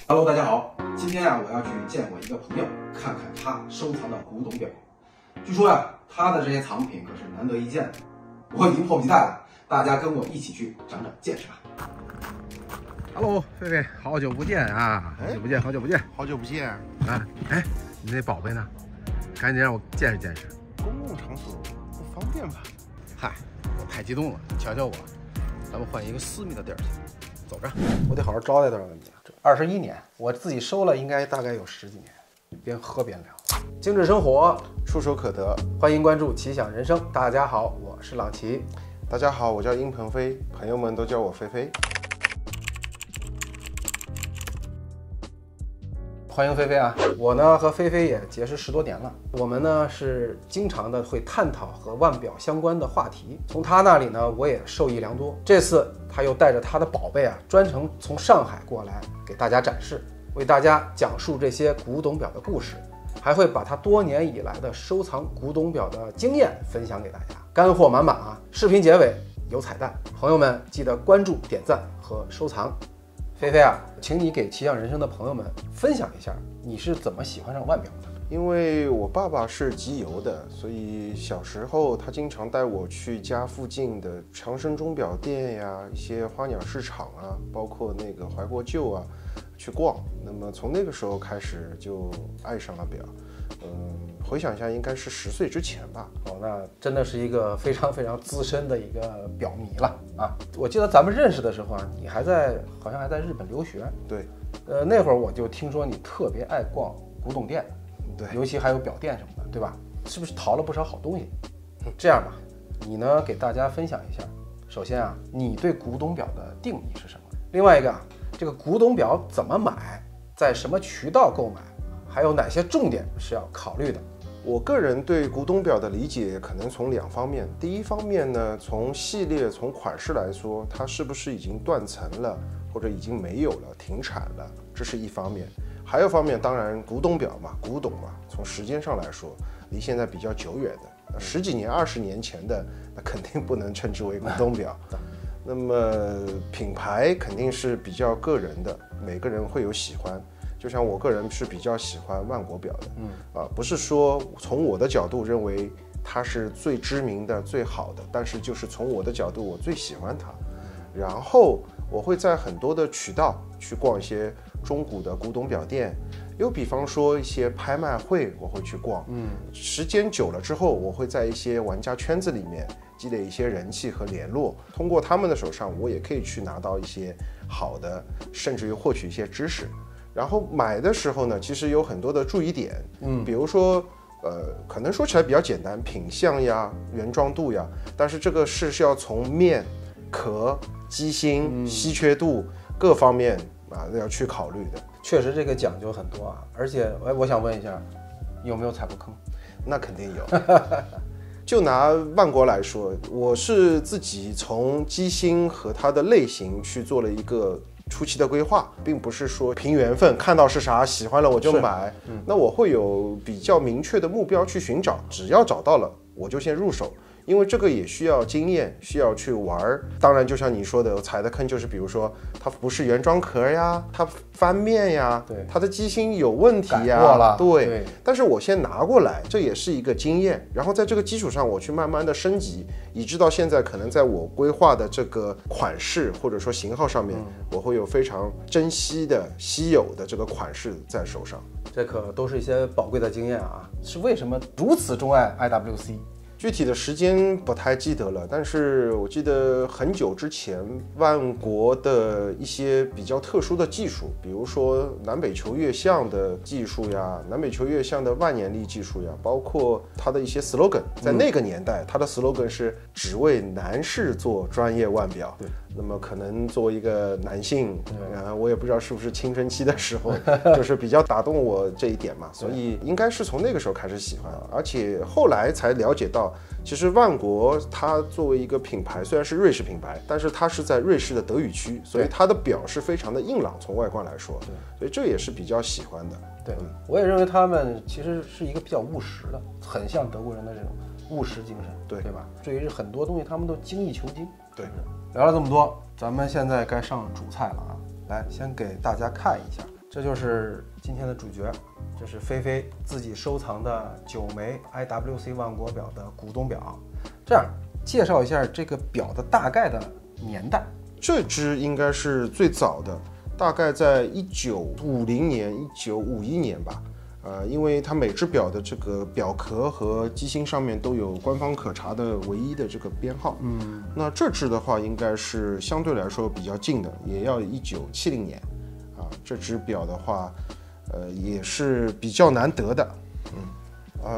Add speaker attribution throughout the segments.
Speaker 1: Hello， 大家好，今天我要去见我一个朋友，看看他收藏的古董表。据说他的这些藏品可是难得一见的，我已经迫不及待了，大家跟我一起去长长见识吧。Hello， 菲菲，好久不见啊！好久不见，好久不见，
Speaker 2: 好久不见啊！
Speaker 1: 哎，你那宝贝呢？赶紧让我见识见识。
Speaker 2: 公共场所不方便吧？
Speaker 1: 嗨，我太激动了，瞧瞧我，咱们换一个私密的地儿去。走着，我得好好招待他你。这21年，我自己收了，应该大概有10几年，边喝边聊。精致生活，
Speaker 2: 触手可得。
Speaker 1: 欢迎关注奇想人生。大家好，我是朗奇。
Speaker 2: 大家好，我叫殷鹏飞，朋友们都叫我菲菲。
Speaker 1: 欢迎菲菲啊！我呢和菲菲也结识10多年了，我们呢是经常的会探讨和腕表相关的话题，从她那里呢我也受益良多。这次她又带着她的宝贝专程从上海过来给大家展示，为大家讲述这些古董表的故事，还会把她多年以来的收藏古董表的经验分享给大家，干货满满啊！视频结尾有彩蛋，朋友们记得关注、点赞和收藏。菲菲请你给奇想人生的朋友们分享一下，你是怎么喜欢上腕表的？
Speaker 2: 因为我爸爸是集邮的，所以小时候他经常带我去家附近的长生钟表店呀、一些花鸟市场啊，包括那个怀国旧啊，去逛。那么从那个时候开始就爱上了表。回想一下，应该是10岁之前吧。
Speaker 1: 那真的是一个非常非常资深的一个表迷了啊！我记得咱们认识的时候你好像还在日本留学。
Speaker 2: 对，
Speaker 1: 那会儿我就听说你特别爱逛古董店，
Speaker 2: 对，
Speaker 1: 尤其还有表店什么的，对吧？是不是淘了不少好东西？这样吧，你呢给大家分享一下。首先你对古董表的定义是什么？另外一个这个古董表怎么买，在什么渠道购买？还有哪些重点是要考虑的？
Speaker 2: 我个人对古董表的理解可能从2方面。第一方面呢，从系列、从款式来说，它是不是已经断层了，或者已经没有了、停产了，这是一方面。还有一方面，当然古董表嘛，古董嘛，从时间上来说，离现在比较久远的，10几年、20年前的，那肯定不能称之为古董表。那么品牌肯定是比较个人的，每个人会有喜欢。就像我个人是比较喜欢万国表的，不是说从我的角度认为它是最知名的、最好的，但是就是从我的角度，我最喜欢它。然后我会在很多的渠道去逛一些中古的古董表店，又比方说一些拍卖会，我会去逛。时间久了之后，我会在一些玩家圈子里面积累一些人气和联络，通过他们的手上，我也可以去拿到一些好的，甚至于获取一些知识。然后买的时候呢，其实有很多的注意点，比如说，可能说起来比较简单，品相呀、原装度呀，但是这个是要从面、壳、机芯、稀缺度各方面要去考虑的。
Speaker 1: 确实这个讲究很多而且我想问一下，有没有踩过坑？
Speaker 2: 那肯定有。就拿万国来说，我是自己从机芯和它的类型去做了一个初期的规划，并不是说凭缘分看到是啥喜欢了我就买。那我会有比较明确的目标去寻找，只要找到了我就先入手，因为这个也需要经验，需要去玩。当然就像你说的，我踩的坑就是比如说它不是原装壳呀，它翻面呀，
Speaker 1: 对，
Speaker 2: 它的机芯有问题呀，
Speaker 1: 改过了，
Speaker 2: 对。但是我先拿过来，这也是一个经验，然后在这个基础上我去慢慢的升级，以致到现在可能在我规划的这个款式或者说型号上面，我会有非常珍惜的稀有的这个款式在手上。
Speaker 1: 这可都是一些宝贵的经验是为什么如此钟爱 IWC？
Speaker 2: 具体的时间不太记得了，但是我记得很久之前，万国的一些比较特殊的技术，比如说南北球月相的技术呀，南北球月相的万年历技术呀，包括它的一些 slogan， 在那个年代，它的 slogan 是只为男士做专业腕表。对。那么可能作为一个男性，我也不知道是不是青春期的时候，就是比较打动我这一点嘛，所以应该是从那个时候开始喜欢，而且后来才了解到，其实万国它作为一个品牌，虽然是瑞士品牌，但是它是在瑞士的德语区，所以它的表是非常的硬朗，从外观来说，所以这也是比较喜欢的。
Speaker 1: 对，我也认为他们其实是一个比较务实的，很像德国人的这种务实精神，对吧？对于很多东西他们都精益求精。
Speaker 2: 对，
Speaker 1: 聊了这么多，咱们现在该上主菜了来，先给大家看一下这就是今天的主角，这是菲菲自己收藏的9枚 IWC 万国表的古董表。这样介绍一下这个表的大概的年代。
Speaker 2: 这只应该是最早的，大概在1950年、1951年吧。因为它每只表的这个表壳和机芯上面都有官方可查的唯一的这个编号。那这只的话应该是相对来说比较近的，也要1970年。这只表的话，也是比较难得的。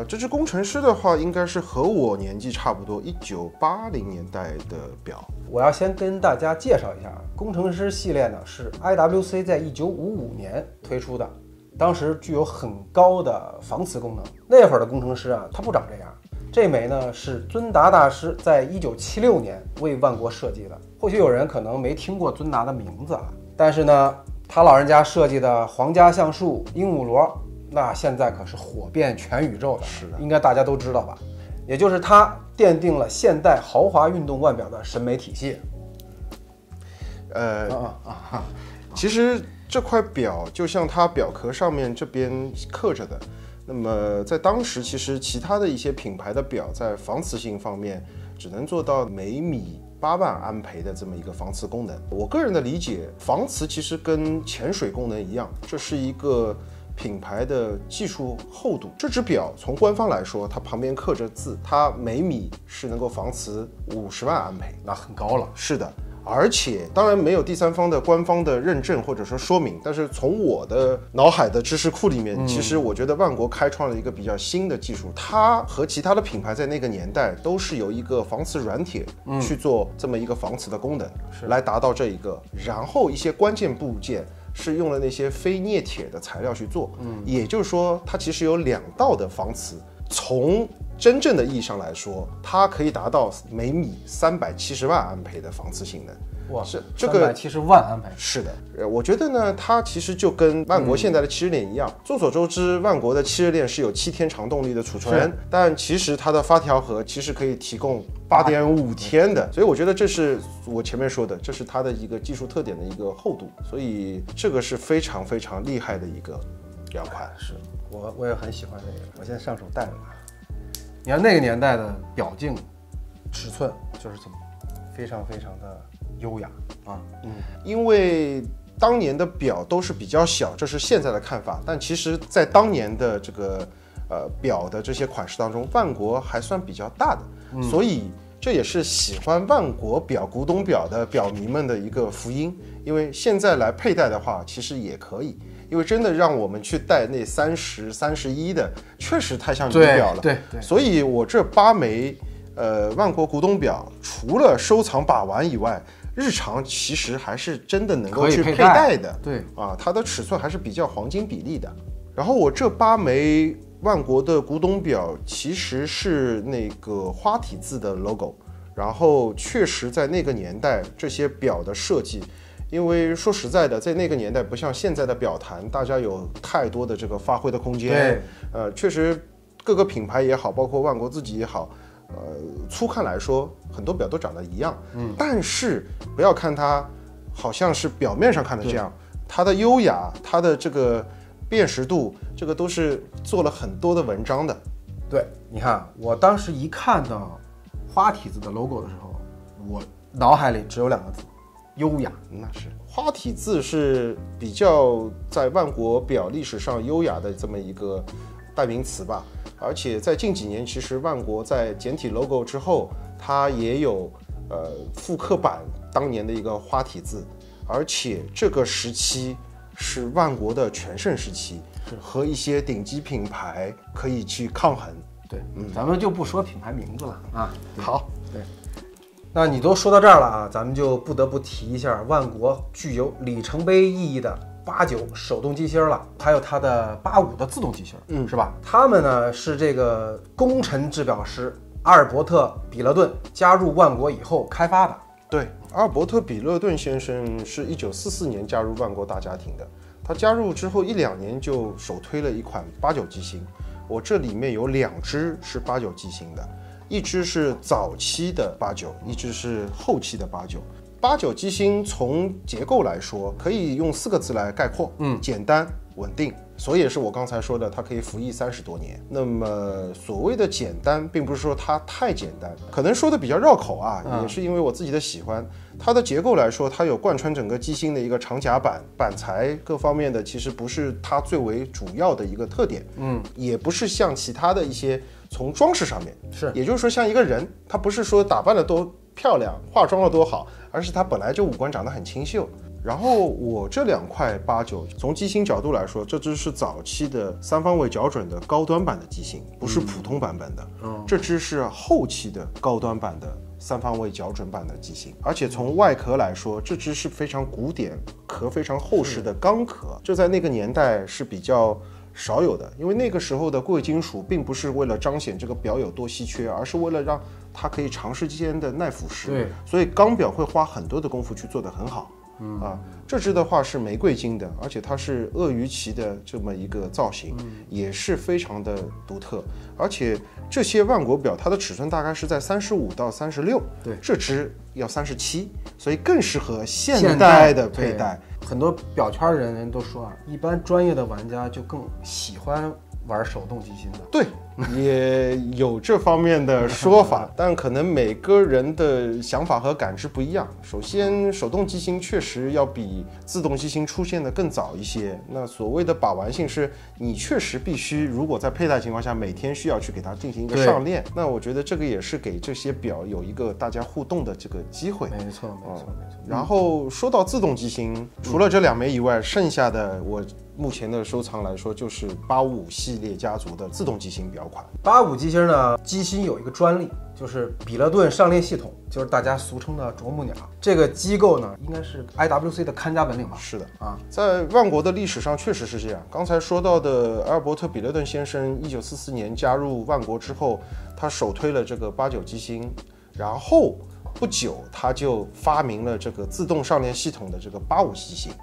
Speaker 2: 这只工程师的话，应该是和我年纪差不多，1980年代的表。
Speaker 1: 我要先跟大家介绍一下，工程师系列呢是 IWC 在1955年推出的。当时具有很高的防磁功能。那会儿的工程师啊，他不长这样。这枚呢是尊达大师在1976年为万国设计的。或许有人可能没听过尊达的名字啊，但是呢，他老人家设计的皇家橡树、鹦鹉螺，那现在可是火遍全宇宙的，
Speaker 2: 是的，
Speaker 1: 应该大家都知道吧？也就是他奠定了现代豪华运动腕表的审美体系。
Speaker 2: 其实这块表就像它表壳上面这边刻着的，那么在当时其实其他的一些品牌的表在防磁性方面只能做到每米8万安培的这么一个防磁功能。我个人的理解，防磁其实跟潜水功能一样，这是一个品牌的技术厚度。这只表从官方来说，它旁边刻着字，它每米是能够防磁50万安培，
Speaker 1: 那很高了。
Speaker 2: 是的。而且当然没有第三方的官方的认证或者说说明，但是从我的脑海的知识库里面，其实我觉得万国开创了一个比较新的技术。它和其他的品牌在那个年代都是由一个防磁软铁去做这么一个防磁的功能，来达到这一个。然后一些关键部件是用了那些非镍铁的材料去做，也就是说它其实有2道的防磁。从真正的意义上来说，它可以达到每米370万安培的防磁性能。
Speaker 1: 哇，是这个370万安培。
Speaker 2: 是的，我觉得呢，它其实就跟万国现在的7日链一样。众所周知，万国的7日链是有7天长动力的储存，但其实它的发条盒其实可以提供8.5天的，所以我觉得这是我前面说的，这是它的一个技术特点的一个厚度，所以这个是非常非常厉害的一个表款。
Speaker 1: 是我也很喜欢这个，我现在上手戴了。你看那个年代的表径、尺寸就是这么非常非常的优雅啊。
Speaker 2: 因为当年的表都是比较小，这是现在的看法，但其实在当年的这个表的这些款式当中，万国还算比较大的，所以这也是喜欢万国表、古董表的表迷们的一个福音。因为现在来佩戴的话，其实也可以。因为真的让我们去戴那30、31的，确实太像名表了。
Speaker 1: 对，
Speaker 2: 所以我这8枚万国古董表，除了收藏把玩以外，日常其实还是真的能够去佩戴的。
Speaker 1: 对
Speaker 2: 啊，它的尺寸还是比较黄金比例的。然后我这8枚万国的古董表其实是那个花体字的 logo， 然后确实在那个年代这些表的设计。因为说实在的，在那个年代不像现在的表坛，大家有太多的这个发挥的空间。确实各个品牌也好，包括万国自己也好，粗看来说，很多表都长得一样。但是不要看它好像是表面上看的这样，它的优雅，它的这个辨识度，这个都是做了很多的文章的。
Speaker 1: 对，你看我当时一看到花体字的 logo 的时候，我脑海里只有2个字。优雅。
Speaker 2: 那是花体字是比较在万国表历史上优雅的这么一个代名词吧。而且在近几年，其实万国在简体 logo 之后，它也有复刻版当年的一个花体字，而且这个时期是万国的全盛时期，和一些顶级品牌可以去抗衡。
Speaker 1: 对，咱们就不说品牌名字了啊。
Speaker 2: 好，
Speaker 1: 对。那你都说到这儿了啊，咱们就不得不提一下万国具有里程碑意义的89手动机芯了，还有它的85的自动机芯，是吧？他们呢是这个功臣制表师阿尔伯特·比勒顿加入万国以后开发的。
Speaker 2: 对，阿尔伯特·比勒顿先生是1944年加入万国大家庭的，他加入之后1-2年就首推了一款89机芯，我这里面有2只是89机芯的。一只是早期的89，一只是后期的89。89机芯从结构来说，可以用4个字来概括，简单稳定。所以也是我刚才说的，它可以服役30多年。那么所谓的简单，并不是说它太简单，可能说的比较绕口啊，也是因为我自己的喜欢。它的结构来说，它有贯穿整个机芯的一个长甲板，板材各方面的其实不是它最为主要的一个特点，也不是像其他的一些从装饰上面，
Speaker 1: 是，
Speaker 2: 也就是说像一个人，他不是说打扮的多漂亮，化妆的多好，而是他本来就五官长得很清秀。然后我这2块89，从机芯角度来说，这只是早期的3方位校准的高端版的机芯，不是普通版本的。这只是后期的高端版的3方位校准版的机芯，而且从外壳来说，这只是非常古典、壳非常厚实的钢壳，这在那个年代是比较少有的，因为那个时候的贵金属并不是为了彰显这个表有多稀缺，而是为了让它可以长时间的耐腐蚀。
Speaker 1: 对，
Speaker 2: 所以钢表会花很多的功夫去做得很好。这只的话是玫瑰金的，而且它是鳄鱼鳍的这么一个造型，也是非常的独特。而且这些万国表它的尺寸大概是在35到36，
Speaker 1: 对，
Speaker 2: 这只要37，所以更适合现代的佩戴。
Speaker 1: 很多表圈人都说啊，一般专业的玩家就更喜欢玩手动机芯的。
Speaker 2: 对，也有这方面的说法，但可能每个人的想法和感知不一样。首先，手动机芯确实要比自动机芯出现的更早一些。那所谓的把玩性是，你确实必须，如果在佩戴情况下，每天需要去给它进行一个上链。那我觉得这个也是给这些表有一个大家互动的这个机会。
Speaker 1: 没错。
Speaker 2: 然后说到自动机芯，除了这2枚以外，剩下的我目前的收藏来说，就是855系列家族的自动机芯表款。
Speaker 1: 85机芯呢，机芯有一个专利，就是比勒顿上链系统，就是大家俗称的啄木鸟。这个机构呢，应该是 IWC 的看家本领吧？
Speaker 2: 是的啊，在万国的历史上确实是这样。刚才说到的阿尔伯特·比勒顿先生，1944年加入万国之后，他首推了这个89机芯，然后不久他就发明了这个自动上链系统的这个85机芯。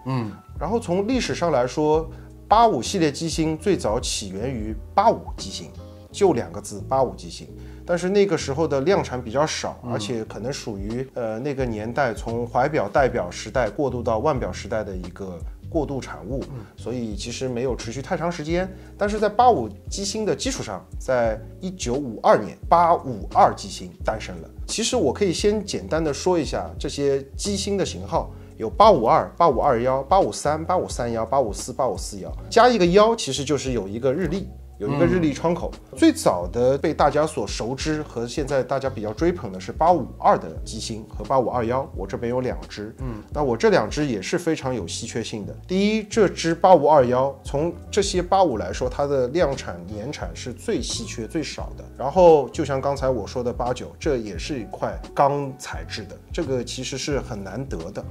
Speaker 2: 然后从历史上来说，85系列机芯最早起源于85机芯，就2个字85机芯。但是那个时候的量产比较少，而且可能属于那个年代从怀表代表时代过渡到腕表时代的一个过渡产物，所以其实没有持续太长时间。但是在85机芯的基础上，在1952年852机芯诞生了。其实我可以先简单的说一下这些机芯的型号。有852、8521、853、8531、854、854，加一个1，其实就是有一个日历，有一个日历窗口。最早的被大家所熟知和现在大家比较追捧的是852的机芯和8521，我这边有2只。那我这2只也是非常有稀缺性的。第一，这只8521从这些85来说，它的量产年产是最稀缺最少的。然后就像刚才我说的89，这也是一块钢材质的，这个其实是很难得的。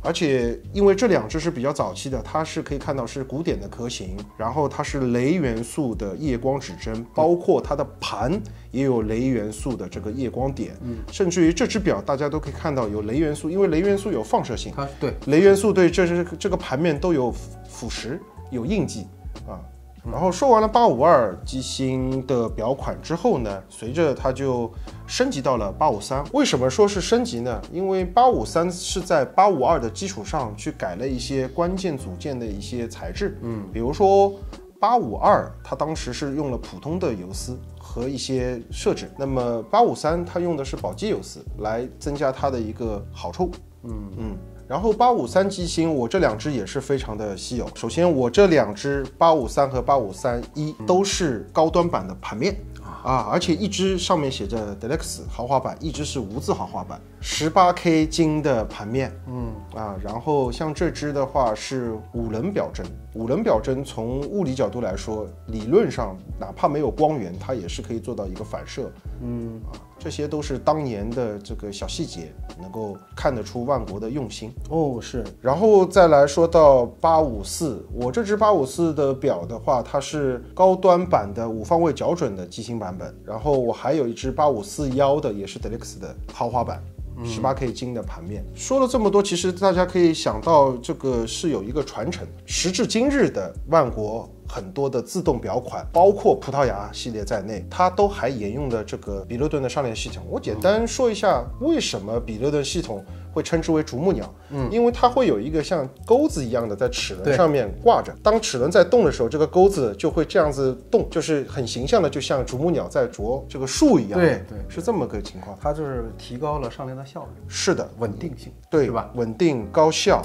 Speaker 2: 而且因为这2只是比较早期的，它是可以看到是古典的壳型，然后它是镭元素的夜光指针，包括它的盘也有镭元素的这个夜光点，甚至于这只表大家都可以看到有镭元素，因为镭元素有放射性，
Speaker 1: 对，
Speaker 2: 镭元素对这个盘面都有腐蚀有印记啊。然后说完了852机芯的表款之后呢，随着它就升级到了853。为什么说是升级呢？因为853是在852的基础上去改了一些关键组件的一些材质，比如说852它当时是用了普通的油丝和一些设置，那么853它用的是宝鸡油丝来增加它的一个好处。然后853机芯，我这2只也是非常的稀有。首先，我这2只853和8531都是高端版的盘面而且一只上面写着 Deluxe 豪华版，一只是无字豪华版，18K 金的盘面。然后像这只的话是5棱表针，5棱表针从物理角度来说，理论上哪怕没有光源，它也是可以做到一个反射。这些都是当年的这个小细节，能够看得出万国的用心。
Speaker 1: 是。
Speaker 2: 然后再来说到854，我这只854的表的话，它是高端版的5方位校准的机芯版本。然后我还有一只8541的，也是 Deluxe 的豪华版。18K 金的盘面。说了这么多，其实大家可以想到这个是有一个传承。时至今日的万国很多的自动表款，包括葡萄牙系列在内，它都还沿用的这个比勒顿的上链系统。我简单说一下为什么比勒顿系统会称之为啄木鸟，因为它会有一个像钩子一样的在齿轮上面挂着，当齿轮在动的时候，这个钩子就会这样子动，就是很形象的，就像啄木鸟在啄这个树一样。
Speaker 1: 对，
Speaker 2: 是这么个情况。
Speaker 1: 它就是提高了上链的效率，
Speaker 2: 是的，
Speaker 1: 稳定性，
Speaker 2: 对，
Speaker 1: 是吧？
Speaker 2: 稳定高效。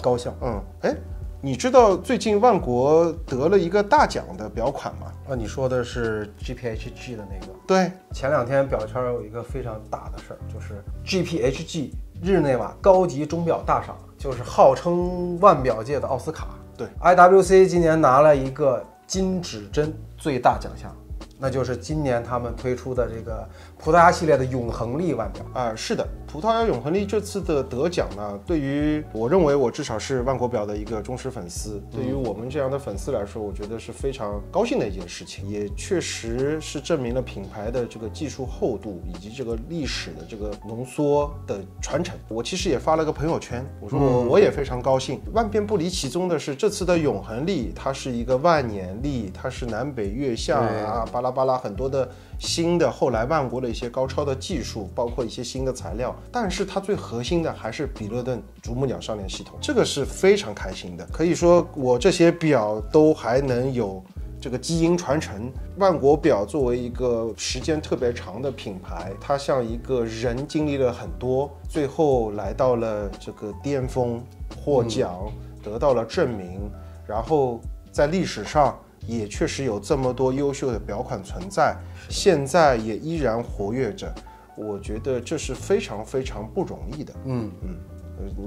Speaker 2: 你知道最近万国得了一个大奖的表款吗？
Speaker 1: 你说的是 GPHG 的那个？
Speaker 2: 对，
Speaker 1: 前2天表圈有一个非常大的事儿，就是 GPHG 日内瓦高级钟表大赏，就是号称腕表界的奥斯卡。
Speaker 2: 对
Speaker 1: ，IWC 今年拿了一个金指针最大奖项，那就是今年他们推出的这个葡萄牙系列的永恒力腕表。
Speaker 2: 是的，葡萄牙永恒力这次的得奖呢，对于我认为我至少是万国表的一个忠实粉丝，对于我们这样的粉丝来说，我觉得是非常高兴的一件事情，也确实是证明了品牌的这个技术厚度以及这个历史的这个浓缩的传承。我其实也发了个朋友圈，我说我也非常高兴。万变不离其宗的是，这次的永恒力它是一个万年历，它是南北月相啊，巴拉巴拉很多的新的后来万国的一些高超的技术，包括一些新的材料，但是它最核心的还是比勒顿啄木鸟上链系统，这个是非常开心的。可以说我这些表都还能有这个基因传承。万国表作为一个时间特别长的品牌，它像一个人经历了很多，最后来到了这个巅峰，获奖，得到了证明，然后在历史上也确实有这么多优秀的表款存在，现在也依然活跃着，我觉得这是非常非常不容易的。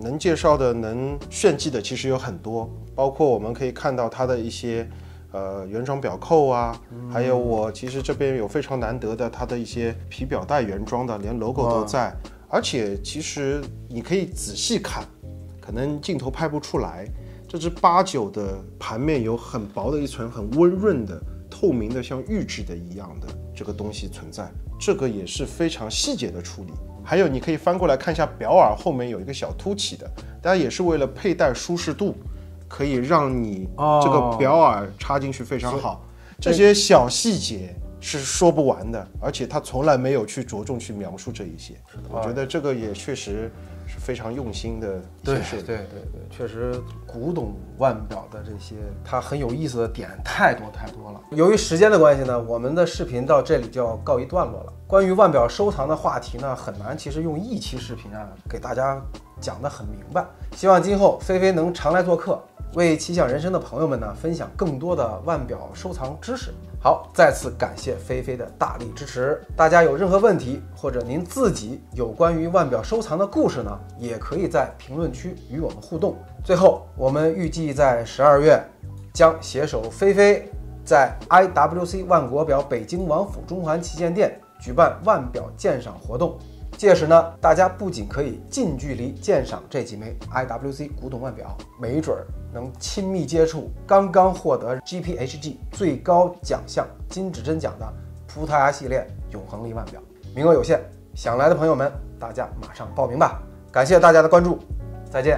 Speaker 2: 能介绍的、能炫技的其实有很多，包括我们可以看到它的一些原装表扣啊，还有我其实这边有非常难得的它的一些皮表带原装的，连 logo 都在，而且其实你可以仔细看，可能镜头拍不出来，这只89的盘面有很薄的一层很温润的透明的像玉质的一样的这个东西存在，这个也是非常细节的处理。还有你可以翻过来看一下表耳后面有一个小凸起的，当然也是为了佩戴舒适度，可以让你这个表耳插进去非常好。这些小细节是说不完的，而且他从来没有去着重去描述这一些，我觉得这个也确实是非常用心的一些设计。
Speaker 1: 对，确实古董腕表的这些它很有意思的点太多了。由于时间的关系呢，我们的视频到这里就要告一段落了。关于腕表收藏的话题呢，很难其实用一期视频给大家讲得很明白。希望今后菲菲能常来做客，为奇想人生的朋友们呢分享更多的腕表收藏知识。好，再次感谢菲菲的大力支持。大家有任何问题，或者您自己有关于腕表收藏的故事呢，也可以在评论区与我们互动。最后，我们预计在12月将携手菲菲在 IWC 万国表北京王府中环旗舰店举办腕表鉴赏活动。届时呢，大家不仅可以近距离鉴赏这几枚 IWC 古董腕表，没准能亲密接触刚刚获得 GPHG 最高奖项金指针奖的葡萄牙系列永恒力腕表。名额有限，想来的朋友们，大家马上报名吧！感谢大家的关注，再见。